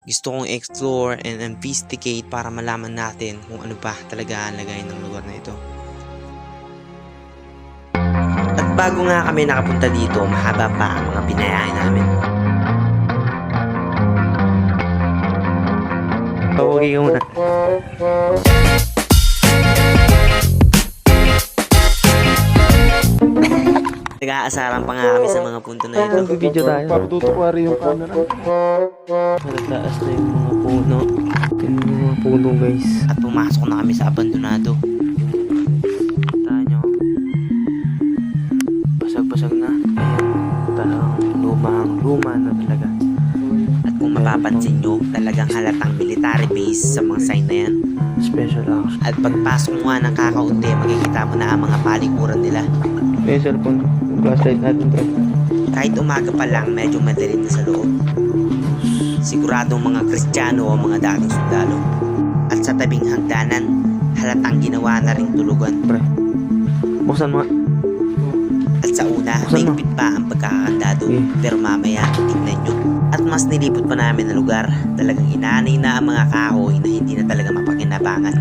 Gusto kong explore and investigate para malaman natin kung ano pa talaga ang lagay ng lugar na ito. At bago nga kami nakapunta dito, mahaba pa ang mga binayahe namin. Okay ka muna. Nag-aasaran pa nga kami sa mga punto na ito. Video tayo. Papututukwari yung camera. Malataas na yung mga puno. Tingnan yung mga puno, guys. At pumasok na kami sa abandonado. Kita nyo. Basag-basag na. Talagang luma na talaga. At kung mapapansin nyo, talagang halatang military base sa mga sign na yan. Special action. At pagpasok mo nga ng kakaunti, makikita mo na ang mga palikuran nila. May cellphone. Yung flashlight natin, bro. Kahit umaga pa lang, medyo madilim na sa loob. Siguradong mga Kristiyano o mga dating sundalo. At sa tabing hagdanan, halatang ginawa na ring tulugan. Pre. Buksan mo. At sa una, Buksan may mo. higpit pa ang pagkakandado. Pero mamaya, tignan nyo. At mas nilipot pa namin na lugar. Talagang inaanay na ang mga kahoy na hindi na talaga mapakinabangan.